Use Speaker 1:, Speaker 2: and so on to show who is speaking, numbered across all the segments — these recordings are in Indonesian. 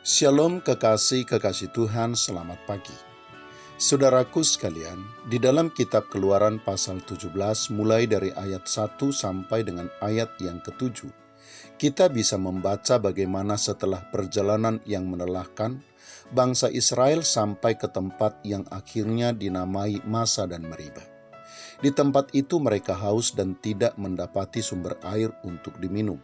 Speaker 1: Shalom kekasih-kekasih Tuhan, selamat pagi. Saudaraku sekalian, di dalam kitab Keluaran pasal 17 mulai dari ayat 1 sampai dengan ayat yang ke-7, kita bisa membaca bagaimana setelah perjalanan yang melelahkan, bangsa Israel sampai ke tempat yang akhirnya dinamai Masa dan Meribah. Di tempat itu mereka haus dan tidak mendapati sumber air untuk diminum.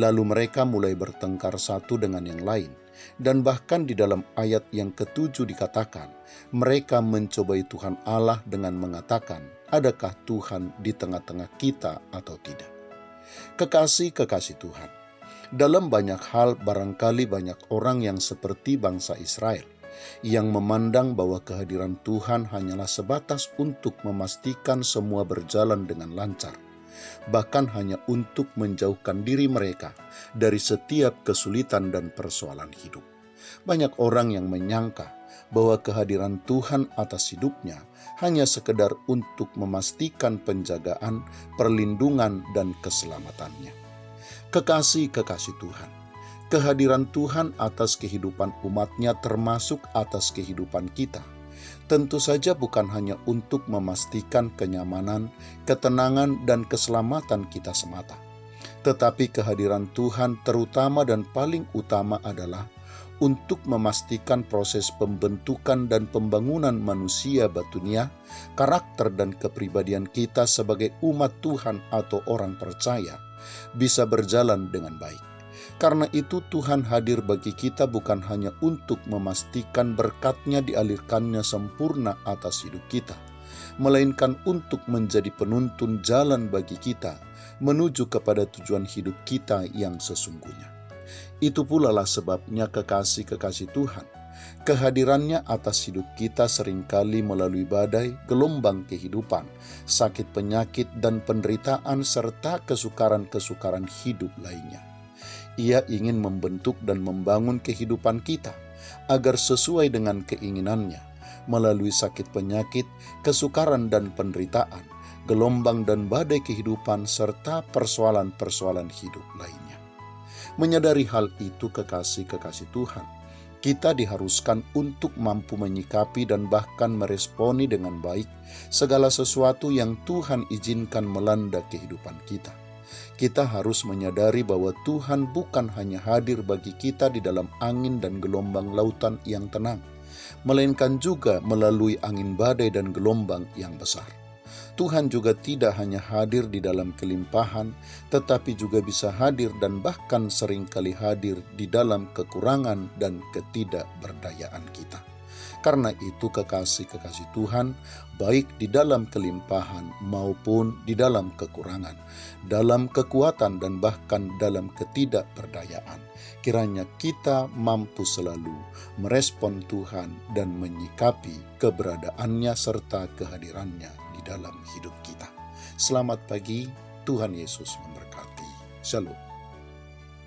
Speaker 1: Lalu mereka mulai bertengkar satu dengan yang lain. Dan bahkan di dalam ayat yang ke-7 dikatakan, mereka mencobai Tuhan Allah dengan mengatakan, adakah Tuhan di tengah-tengah kita atau tidak? Kekasih-kekasih Tuhan, dalam banyak hal barangkali banyak orang yang seperti bangsa Israel, yang memandang bahwa kehadiran Tuhan hanyalah sebatas untuk memastikan semua berjalan dengan lancar, bahkan hanya untuk menjauhkan diri mereka dari setiap kesulitan dan persoalan hidup. Banyak orang yang menyangka bahwa kehadiran Tuhan atas hidupnya hanya sekedar untuk memastikan penjagaan, perlindungan, dan keselamatannya. Kekasih-kekasih Tuhan, kehadiran Tuhan atas kehidupan umatnya termasuk atas kehidupan kita, tentu saja bukan hanya untuk memastikan kenyamanan, ketenangan, dan keselamatan kita semata. Tetapi kehadiran Tuhan terutama dan paling utama adalah untuk memastikan proses pembentukan dan pembangunan manusia batunia, karakter dan kepribadian kita sebagai umat Tuhan atau orang percaya bisa berjalan dengan baik. Karena itu Tuhan hadir bagi kita bukan hanya untuk memastikan berkat-Nya dialirkannya sempurna atas hidup kita, melainkan untuk menjadi penuntun jalan bagi kita menuju kepada tujuan hidup kita yang sesungguhnya. Itu pula lah sebabnya kekasih-kekasih Tuhan, kehadirannya atas hidup kita seringkali melalui badai, gelombang kehidupan, sakit penyakit dan penderitaan serta kesukaran-kesukaran hidup lainnya. Ia ingin membentuk dan membangun kehidupan kita agar sesuai dengan keinginannya melalui sakit penyakit, kesukaran dan penderitaan, gelombang dan badai kehidupan serta persoalan-persoalan hidup lainnya. Menyadari hal itu kekasih-kekasih Tuhan, kita diharuskan untuk mampu menyikapi dan bahkan meresponi dengan baik segala sesuatu yang Tuhan izinkan melanda kehidupan kita. Kita harus menyadari bahwa Tuhan bukan hanya hadir bagi kita di dalam angin dan gelombang lautan yang tenang, melainkan juga melalui angin badai dan gelombang yang besar. Tuhan juga tidak hanya hadir di dalam kelimpahan, tetapi juga bisa hadir dan bahkan seringkali hadir di dalam kekurangan dan ketidakberdayaan kita. Karena itu kekasih-kekasih Tuhan, baik di dalam kelimpahan maupun di dalam kekurangan, dalam kekuatan dan bahkan dalam ketidakberdayaan, kiranya kita mampu selalu merespon Tuhan dan menyikapi keberadaannya serta kehadirannya di dalam hidup kita. Selamat pagi, Tuhan Yesus memberkati. Shalom.